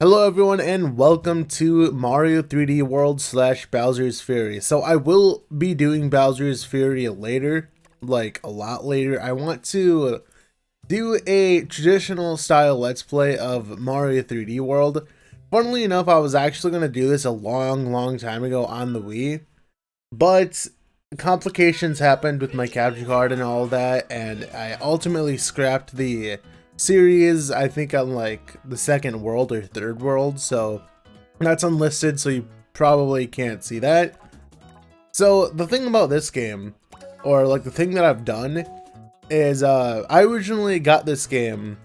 Hello everyone and welcome to Mario 3D World / Bowser's Fury. So I will be doing Bowser's Fury later, like a lot later. I want to do a traditional style let's play of Mario 3D World. Funnily enough, I was actually going to do this a long time ago on the Wii, but complications happened with my capture card and all that, and I ultimately scrapped the series. I think on like the second world or third world, so that's unlisted, so you probably can't see that. So the thing about this game, or like the thing that I've done, is I originally got this game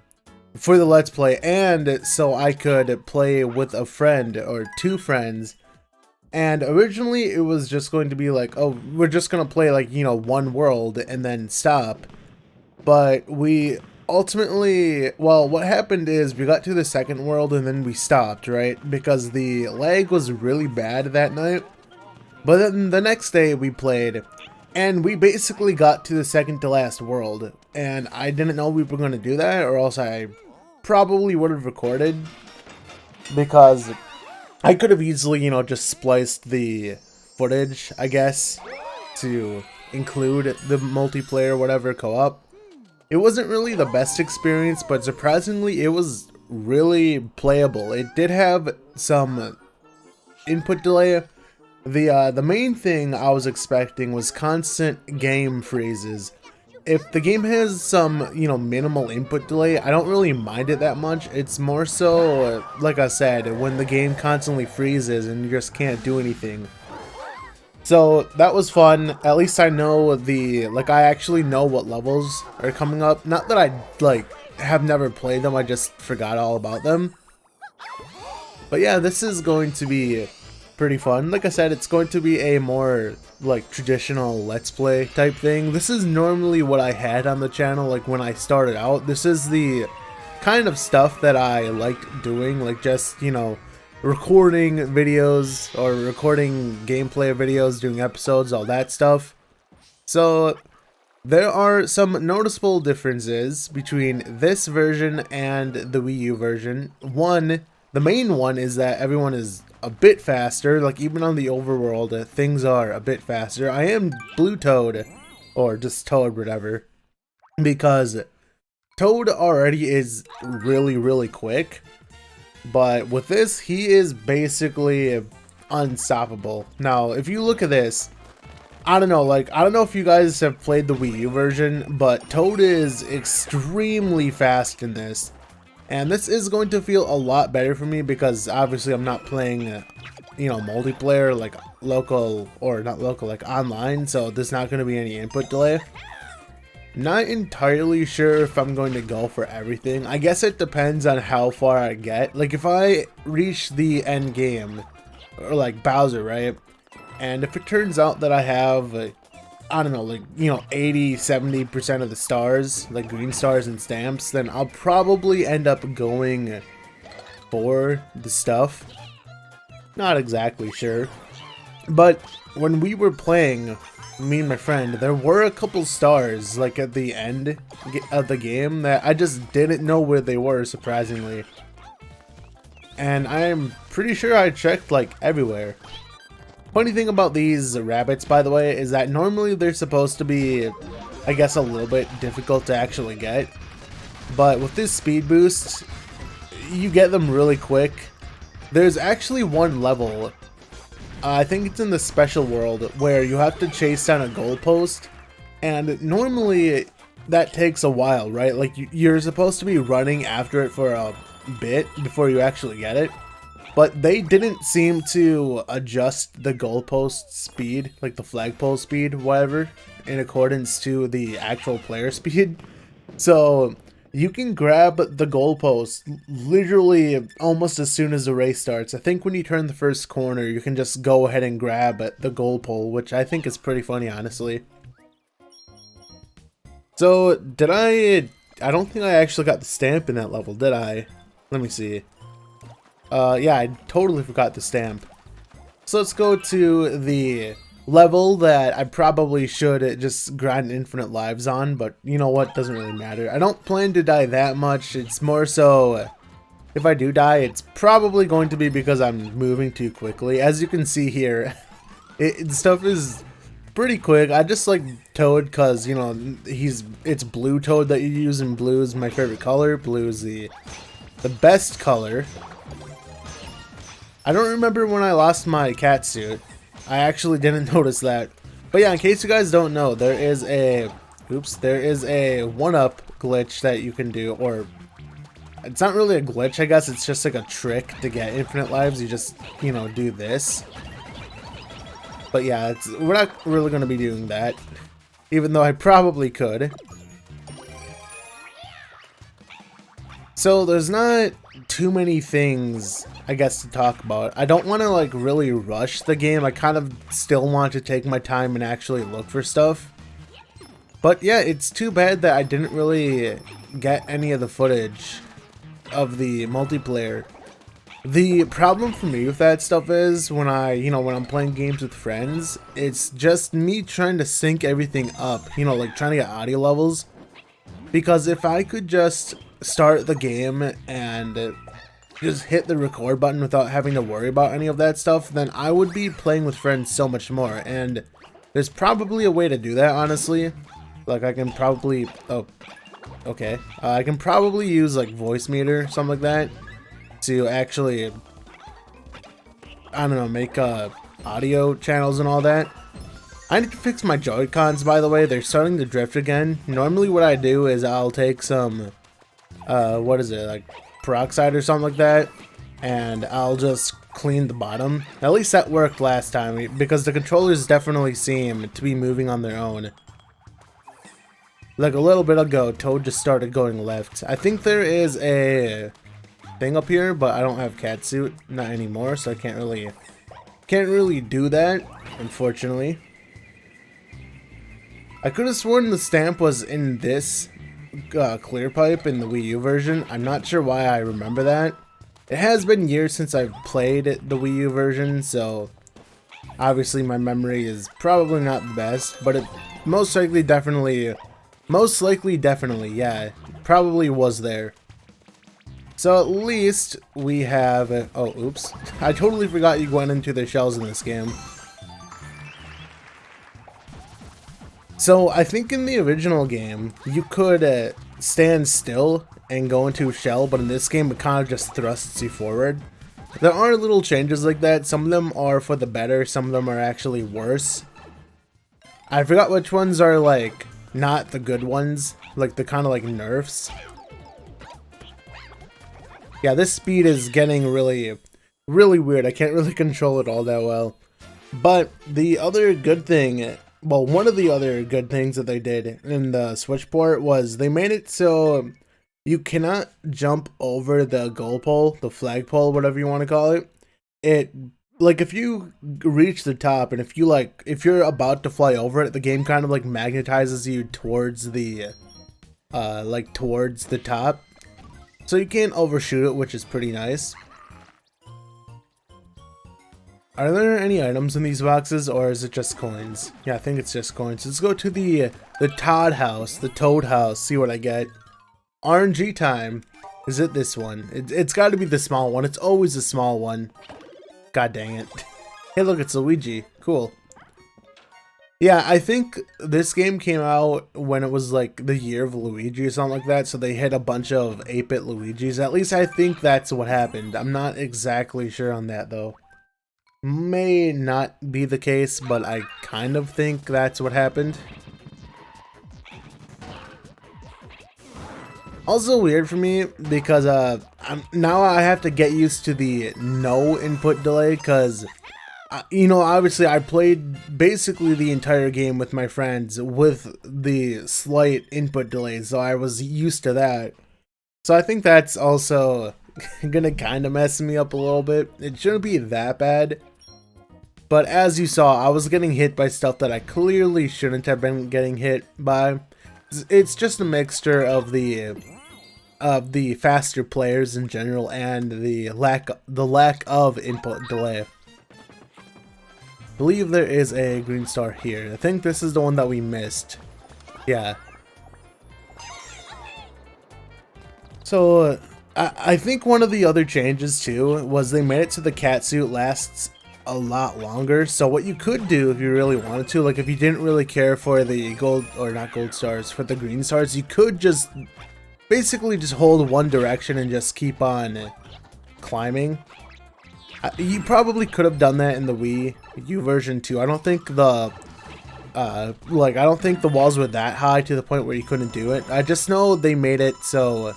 for the let's play and so I could play with a friend or two friends. And originally it was just going to be like, oh, we're just gonna play like, you know, one world and then stop. But we ultimately, well, what happened is we got to the second world and then we stopped, right? Because the lag was really bad that night. But then the next day we played and we basically got to the second to last world. And I didn't know we were going to do that, or else I probably would have recorded. Because I could have easily, you know, just spliced the footage, I guess, to include the multiplayer, whatever, co-op. It wasn't really the best experience, but surprisingly, it was really playable. It did have some input delay. The main thing I was expecting was constant game freezes. If the game has some, you know, minimal input delay, I don't really mind it that much. It's more so, like I said, when the game constantly freezes and you just can't do anything. So that was fun. At least I know I actually know what levels are coming up. Not that I, like, have never played them, I just forgot all about them. But yeah, this is going to be pretty fun. Like I said, it's going to be a more, like, traditional let's play type thing. This is normally what I had on the channel, like, when I started out. This is the kind of stuff that I liked doing, like, just, you know, recording videos or recording gameplay videos, doing episodes, all that stuff. So there are some noticeable differences between this version and the Wii U version. The main one is that everyone is a bit faster. Like, even on the overworld, things are a bit faster. I am Blue Toad, or just Toad, whatever, because Toad already is really quick. But with this, he is basically unstoppable. Now, if you look at this, I don't know if you guys have played the Wii U version, but Toad is extremely fast in this. And this is going to feel a lot better for me because obviously I'm not playing, you know, multiplayer, like local, or not local, like online, so there's not going to be any input delay. Not entirely sure if I'm going to go for everything. I guess it depends on how far I get. Like, if I reach the end game, or like Bowser, right? And if it turns out that I have, I don't know, like, you know, 80-70% of the stars, like green stars and stamps, then I'll probably end up going for the stuff. Not exactly sure. But when we were playing, me and my friend, there were a couple stars, like, at the end of the game that I just didn't know where they were, surprisingly. And I'm pretty sure I checked, like, everywhere. Funny thing about these rabbits, by the way, is that normally they're supposed to be, I guess, a little bit difficult to actually get. But with this speed boost, you get them really quick. There's actually one level, I think it's in the special world, where you have to chase down a goalpost, and normally that takes a while, right? Like, you're supposed to be running after it for a bit before you actually get it, but they didn't seem to adjust the goalpost speed, like the flagpole speed, whatever, in accordance to the actual player speed. So you can grab the goalpost literally almost as soon as the race starts. I think when you turn the first corner, you can just go ahead and grab the goal pole, which I think is pretty funny, honestly. So, I don't think I actually got the stamp in that level, did I? Let me see. Yeah, I totally forgot the stamp. So let's go to the level that I probably should just grind infinite lives on, but you know what, doesn't really matter. I don't plan to die that much. It's more so If I do die, it's probably going to be because I'm moving too quickly. As you can see here, stuff is pretty quick. I just like Toad because, you know, it's blue Toad that you use, and blue is my favorite color. Blue is the best color. I don't remember when I lost my cat suit. I actually didn't notice that. But yeah, in case you guys don't know, there is a 1-up glitch that you can do, or it's not really a glitch, I guess, it's just like a trick to get infinite lives. You just, you know, do this. But yeah, we're not really going to be doing that, even though I probably could. So there's not too many things, I guess, to talk about. I don't want to like really rush the game. I kind of still want to take my time and actually look for stuff. But yeah, it's too bad that I didn't really get any of the footage of the multiplayer. The problem for me with that stuff is when I'm playing games with friends, it's just me trying to sync everything up, you know, like trying to get audio levels. Because if I could just start the game and just hit the record button without having to worry about any of that stuff, then I would be playing with friends so much more. And there's probably a way to do that, honestly. Like I can probably, I can probably use like voice meter, something like that, to actually, I don't know, make audio channels and all that. I need to fix my Joy-Cons, by the way. They're starting to drift again. Normally what I do is I'll take some, like peroxide or something like that, and I'll just clean the bottom. At least that worked last time, because the controllers definitely seem to be moving on their own. Like a little bit ago, Toad just started going left. I think there is a thing up here, but I don't have cat suit, not anymore, so I can't really do that, unfortunately. I could have sworn the stamp was in this clear pipe in the Wii U version. I'm not sure why I remember that. It has been years since I've played the Wii U version, so obviously my memory is probably not the best, but it most likely definitely, yeah, probably was there. So at least we have, oh, oops. I totally forgot you went into the shells in this game. So I think in the original game, you could stand still and go into a shell, but in this game it kind of just thrusts you forward. There are little changes like that. Some of them are for the better, some of them are actually worse. I forgot which ones are like not the good ones, like the kind of like nerfs. Yeah, this speed is getting really weird. I can't really control it all that well. But the other good thing, well, one of the other good things that they did in the Switch port was they made it so you cannot jump over the goal pole, the flagpole, whatever you want to call it. It, like, if you reach the top and if you're about to fly over it, the game kind of like magnetizes you towards the towards the top. So you can't overshoot it, which is pretty nice. Are there any items in these boxes, or is it just coins? Yeah, I think it's just coins. Let's go to the Toad house, see what I get. RNG time. Is it this one? It's got to be the small one. It's always the small one. God dang it. Hey, look, it's Luigi. Cool. Yeah, I think this game came out when it was like the year of Luigi or something like that, so they hit a bunch of 8-bit Luigis. At least I think that's what happened. I'm not exactly sure on that though. May not be the case, but I kind of think that's what happened. Also weird for me because now I have to get used to the no input delay because you know, obviously I played basically the entire game with my friends with the slight input delay, so I was used to that. So I think that's also gonna kind of mess me up a little bit. It shouldn't be that bad. But as you saw, I was getting hit by stuff that I clearly shouldn't have been getting hit by. It's just a mixture of the faster players in general and the lack of input delay. I believe there is a green star here. I think this is the one that we missed. Yeah. So I think one of the other changes too was they made it so the cat suit lasts a lot longer. So what you could do if you really wanted to, like if you didn't really care for the gold, or not gold stars, for the green stars, you could just basically just hold one direction and just keep on climbing. You probably could have done that in the Wii U version too. I don't think the I don't think the walls were that high to the point where you couldn't do it. I just know they made it so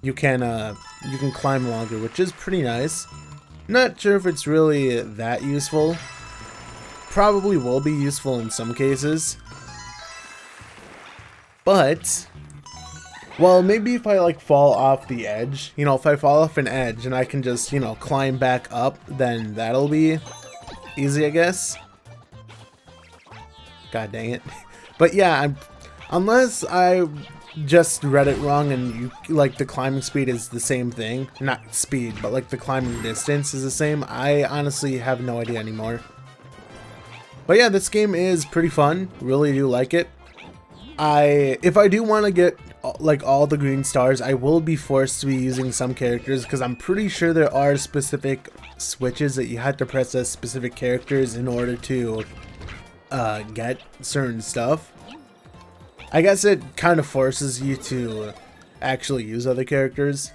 you can climb longer, which is pretty nice. Not sure if it's really that useful. Probably will be useful in some cases. But, well, maybe if I like fall off the edge, you know, if I fall off an edge and I can just, you know, climb back up, then that'll be easy, I guess. God dang it. But yeah, unless I just read it wrong and you like the climbing speed is the same thing, not speed, but like the climbing distance is the same, I honestly have no idea anymore. But yeah, this game is pretty fun. Really do like it. If I do want to get like all the green stars, I will be forced to be using some characters because I'm pretty sure there are specific switches that you have to press as specific characters in order to get certain stuff. I guess it kind of forces you to actually use other characters.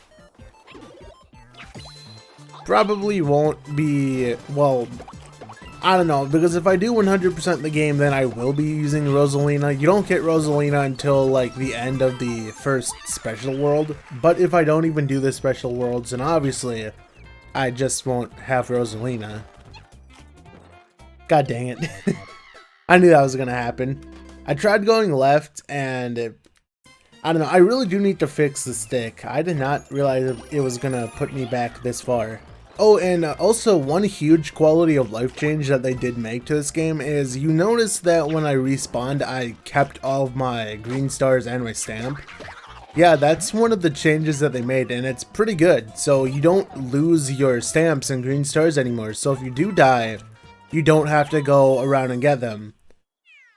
Probably won't be, well, I don't know, because if I do 100% the game, then I will be using Rosalina. You don't get Rosalina until like the end of the first special world, but if I don't even do the special worlds, then obviously I just won't have Rosalina. God dang it. I knew that was gonna happen. I tried going left and I don't know, I really do need to fix the stick. I did not realize it was gonna put me back this far. Oh, and also one huge quality of life change that they did make to this game is you notice that when I respawned, I kept all of my green stars and my stamp. Yeah, that's one of the changes that they made, and it's pretty good. So you don't lose your stamps and green stars anymore. So if you do die, you don't have to go around and get them.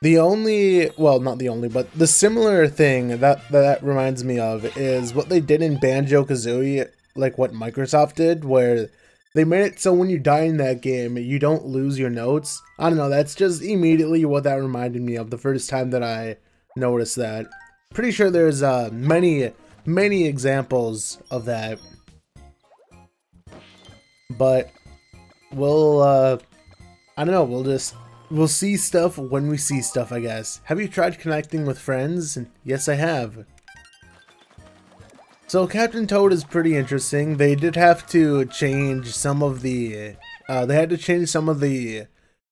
The only, well, not the only, but the similar thing that reminds me of is what they did in Banjo-Kazooie, like what Microsoft did, where they made it so when you die in that game, you don't lose your notes. I don't know, that's just immediately what that reminded me of the first time that I noticed that. Pretty sure there's many examples of that. But we'll, I don't know, we'll see stuff when we see stuff, I guess. Have you tried connecting with friends? Yes, I have. So Captain Toad is pretty interesting. They did have to change some of the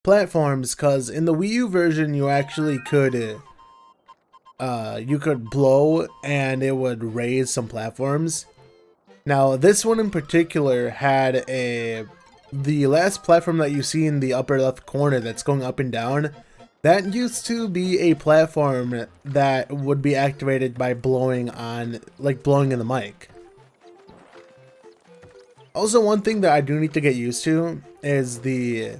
platforms, because in the Wii U version you actually could you could blow and it would raise some platforms. Now this one in particular had the last platform that you see in the upper left corner that's going up and down, that used to be a platform that would be activated by blowing on, like blowing in the mic. Also, one thing that I do need to get used to is the,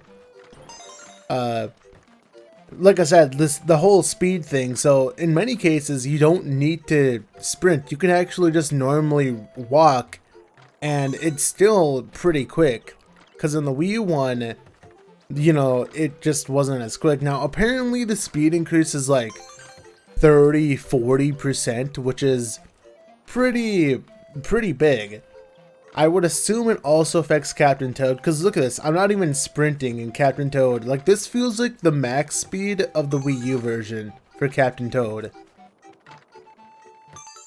like I said, the whole speed thing. So in many cases, you don't need to sprint. You can actually just normally walk, and it's still pretty quick. Because in the Wii U one, you know, it just wasn't as quick. Now, apparently the speed increase is like 30–40%, which is pretty big. I would assume it also affects Captain Toad, because look at this, I'm not even sprinting in Captain Toad. Like, this feels like the max speed of the Wii U version for Captain Toad.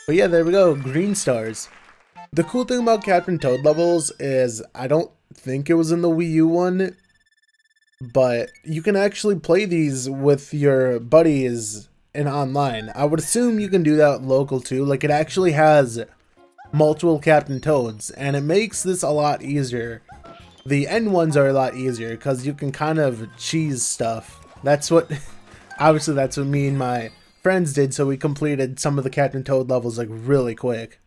But yeah, there we go, green stars. The cool thing about Captain Toad levels is, I don't think it was in the Wii U one, but you can actually play these with your buddies in online. I would assume you can do that local too. Like, it actually has multiple Captain Toads, and it makes this a lot easier. The end ones are a lot easier because you can kind of cheese stuff. That's what, obviously that's what me and my friends did, so we completed some of the Captain Toad levels like really quick.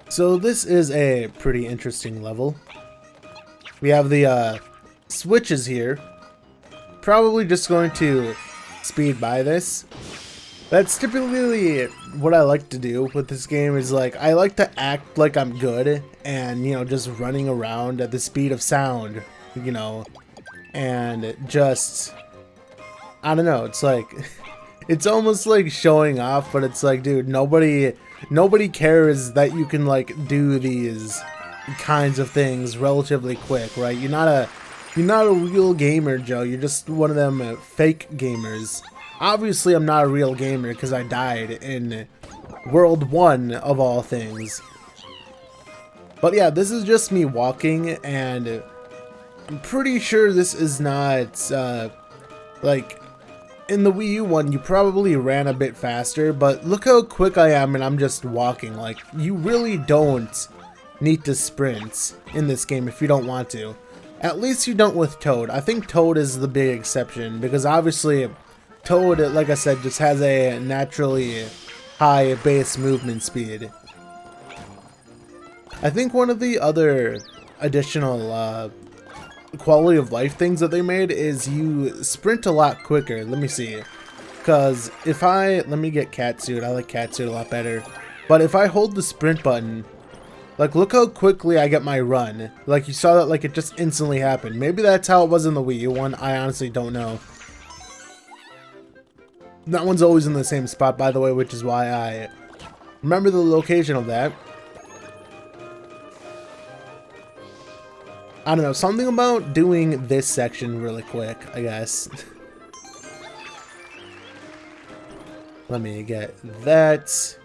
So this is a pretty interesting level. We have the switches here. Probably just going to speed by this. That's typically what I like to do with this game, is like I like to act like I'm good and, you know, just running around at the speed of sound, you know, and just, I don't know, it's like it's almost like showing off, but it's like, dude, nobody cares that you can like do these kinds of things relatively quick, right? You're not a real gamer, Joe. You're just one of them fake gamers. Obviously, I'm not a real gamer because I died in World 1 of all things. But yeah, this is just me walking, and I'm pretty sure this is not, like, in the Wii U one, you probably ran a bit faster, but look how quick I am and I'm just walking. Like, you really don't need to sprint in this game if you don't want to. At least you don't with Toad. I think Toad is the big exception, because obviously Toad, like I said, just has a naturally high base movement speed. I think one of the other additional quality of life things that they made is you sprint a lot quicker. Let me see. Because if let me get Catsuit. I like Catsuit a lot better. But if I hold the sprint button, like, look how quickly I get my run. Like, you saw that, like, it just instantly happened. Maybe that's how it was in the Wii U one. I honestly don't know. That one's always in the same spot, by the way, which is why I remember the location of that. I don't know, something about doing this section really quick, I guess. Let me get that.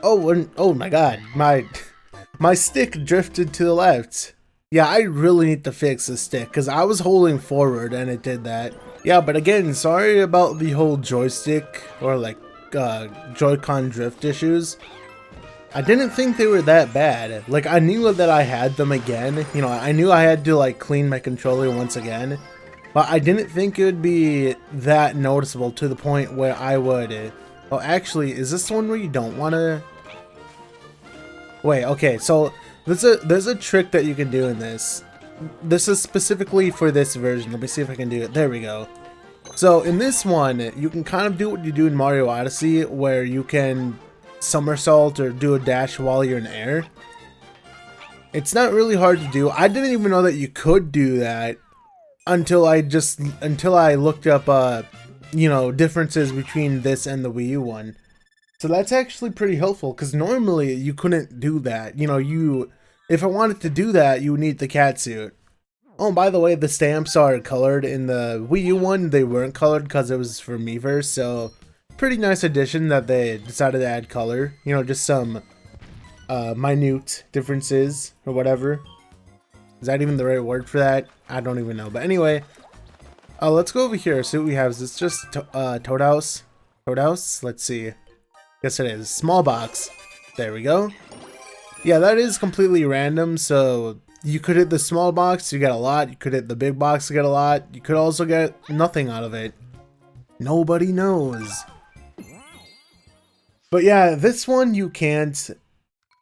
Oh, and, oh my god, my stick drifted to the left. Yeah, I really need to fix the stick, because I was holding forward and it did that. Yeah, but again, sorry about the whole joystick or like Joy-Con drift issues. I didn't think they were that bad. Like, I knew that I had them again. You know, I knew I had to like clean my controller once again. But I didn't think it would be that noticeable to the point where I would... Oh, actually, is this the one where you don't want to... Wait, okay, so there's a trick that you can do in this. This is specifically for this version. Let me see if I can do it. There we go. So in this one, you can kind of do what you do in Mario Odyssey, where you can somersault or do a dash while you're in air. It's not really hard to do. I didn't even know that you could do that until I looked up you know, differences between this and the Wii U one. So that's actually pretty helpful, because normally you couldn't do that. You know, if I wanted to do that, you would need the catsuit. Oh, and by the way, the stamps are colored. In the Wii U one, they weren't colored because it was for Miiverse, so pretty nice addition that they decided to add color. You know, just some minute differences or whatever. Is that even the right word for that? I don't even know. But anyway, let's go over here, see what we have. Is this just Toad House? Toad House? Let's see. Yes, it is. Small box. There we go. Yeah, that is completely random, so you could hit the small box, you get a lot. You could hit the big box, you get a lot. You could also get nothing out of it. Nobody knows. But yeah, this one you can't.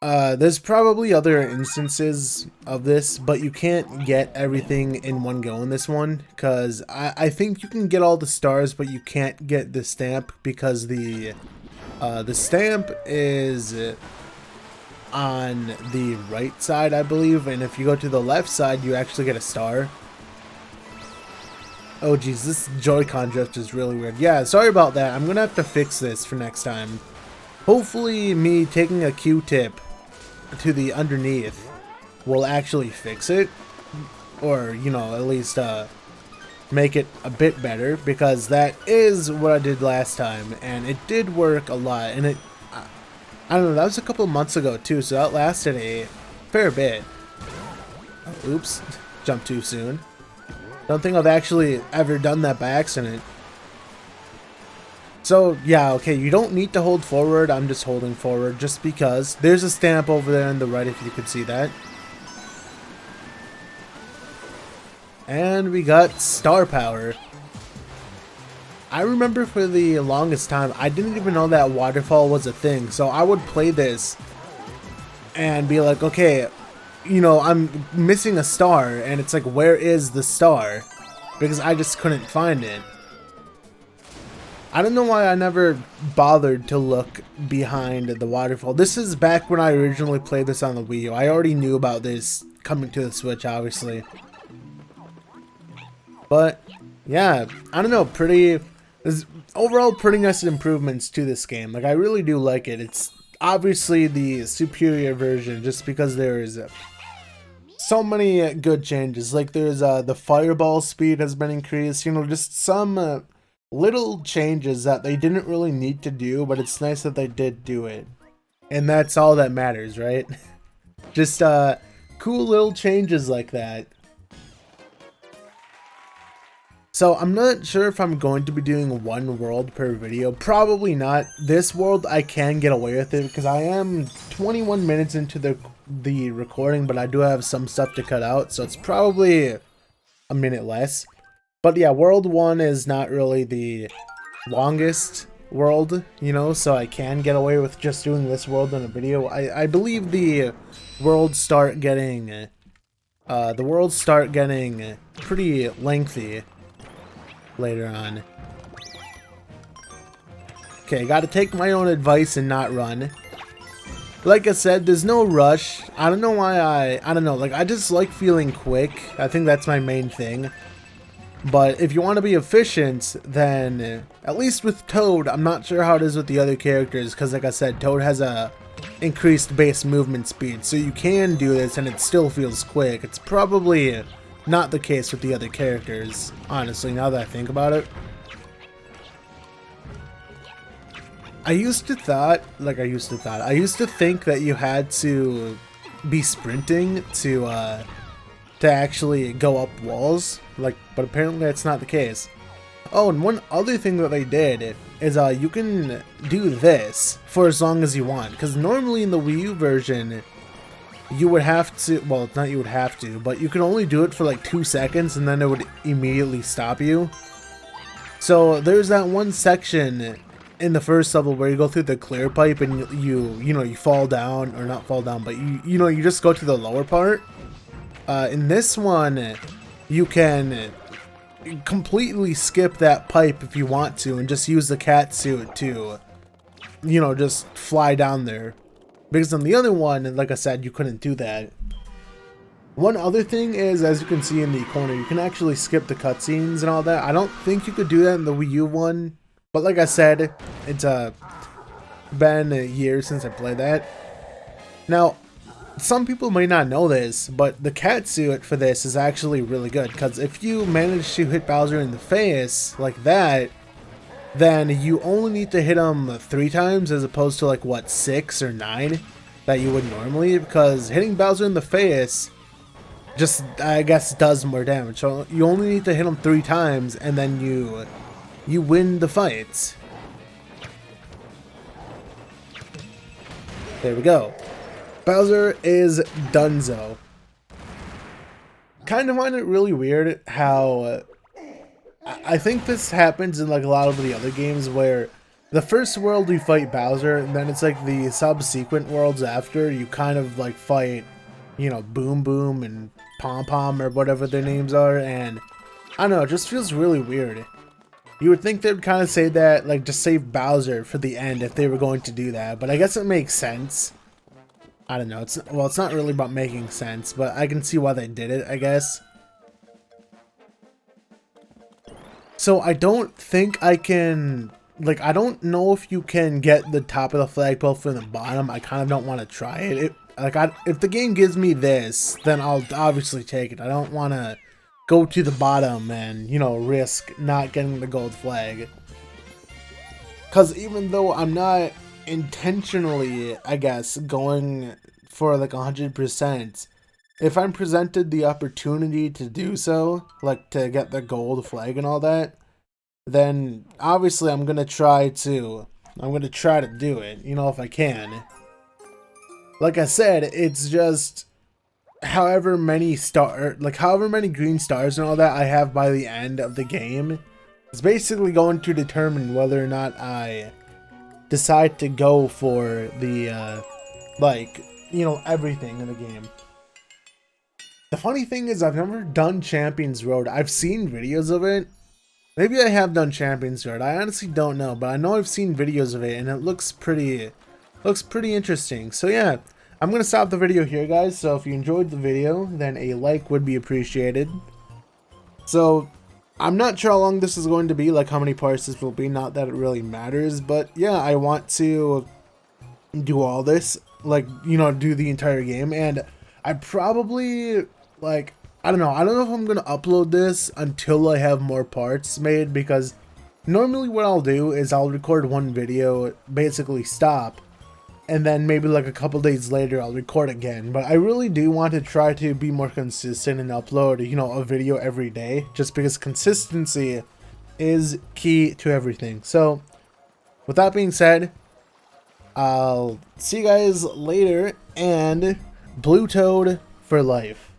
There's probably other instances of this, but you can't get everything in one go in this one, because I think you can get all the stars, but you can't get the stamp, because the stamp is on the right side, I believe, and if you go to the left side, you actually get a star. Oh geez, this Joy-Con drift is really weird. Yeah, sorry about that. I'm gonna have to fix this for next time. Hopefully me taking a Q-tip to the underneath will actually fix it, or, you know, at least make it a bit better, because that is what I did last time, and it did work a lot. And it, I don't know, that was a couple months ago too, so that lasted a fair bit. Oh, oops, jumped too soon. Don't think I've actually ever done that by accident. So yeah, okay, you don't need to hold forward. I'm just holding forward just because. There's a stamp over there on the right, if you could see that. And we got star power. I remember for the longest time, I didn't even know that waterfall was a thing. So I would play this and be like, okay, you know, I'm missing a star. And it's like, where is the star? Because I just couldn't find it. I don't know why I never bothered to look behind the waterfall. This is back when I originally played this on the Wii U. I already knew about this coming to the Switch, obviously. But, yeah, I don't know, there's overall pretty nice improvements to this game. Like, I really do like it. It's obviously the superior version just because there is so many good changes. Like, there's the fireball speed has been increased, you know, just some little changes that they didn't really need to do, but it's nice that they did do it. And that's all that matters, right? Just cool little changes like that. So I'm not sure if I'm going to be doing one world per video. Probably not. This world I can get away with it because I am 21 minutes into the recording, but I do have some stuff to cut out, so it's probably a minute less. But yeah, world 1 is not really the longest world, you know, so I can get away with just doing this world in a video. I believe the worlds start getting pretty lengthy later on. Okay, gotta take my own advice and not run. Like I said, there's no rush. I don't know why I don't know, like I just like feeling quick. I think that's my main thing. But if you want to be efficient, then at least with Toad, I'm not sure how it is with the other characters, because like I said, Toad has a increased base movement speed, so you can do this and it still feels quick. It's probably not the case with the other characters, honestly, now that I think about it. I used to think that you had to be sprinting to actually go up walls, like, but apparently that's not the case. Oh, and one other thing that they did is you can do this for as long as you want, because normally in the Wii U version you would have to, well, not you would have to, but you could only do it for like 2 seconds and then it would immediately stop you. So there's that one section in the first level where you go through the clear pipe and you fall down, or not fall down, but you just go to the lower part. In this one, you can completely skip that pipe if you want to and just use the cat suit to, just fly down there. Because on the other one, like I said, you couldn't do that. One other thing is, as you can see in the corner, you can actually skip the cutscenes and all that. I don't think you could do that in the Wii U one, but like I said, it's been a year since I played that. Now, some people may not know this, but the cat suit for this is actually really good, because if you manage to hit Bowser in the face like that, then you only need to hit him 3 times as opposed to like, what, 6 or 9 that you would normally, because hitting Bowser in the face just, I guess, does more damage. So you only need to hit him 3 times and then you win the fight. There we go. Bowser is donezo. Kind of find it really weird how I think this happens in like a lot of the other games where the first world you fight Bowser, and then it's like the subsequent worlds after you kind of like fight, Boom Boom and Pom Pom or whatever their names are, and I don't know, it just feels really weird. You would think they would kind of say that, like, just save Bowser for the end if they were going to do that, but I guess it makes sense. I don't know, it's not really about making sense, but I can see why they did it, I guess. So I don't think I can, like, I don't know if you can get the top of the flagpole from the bottom. I kind of don't want to try it. If the game gives me this, then I'll obviously take it. I don't want to go to the bottom and, risk not getting the gold flag. Because even though I'm not intentionally, I guess, going for like 100%, if I'm presented the opportunity to do so, like to get the gold flag and all that, then obviously I'm gonna try to do it, if I can. Like I said, it's just however many green stars and all that I have by the end of the game is basically going to determine whether or not I decide to go for the everything in the game. The funny thing is, I've never done Champions Road. I've seen videos of it, Maybe I have done Champions Guard. I honestly don't know, but I know I've seen videos of it and it looks pretty interesting. So yeah, I'm gonna stop the video here, guys. So if you enjoyed the video, then a like would be appreciated. So I'm not sure how long this is going to be, like how many parts this will be, not that it really matters, but yeah, I want to do all this, like, you know, do the entire game. And I probably, like, I don't know if I'm gonna upload this until I have more parts made, because normally what I'll do is I'll record one video, basically stop, and then maybe like a couple days later I'll record again. But I really do want to try to be more consistent and upload, you know, a video every day, just because consistency is key to everything. So with that being said, I'll see you guys later, and Blue Toad for life.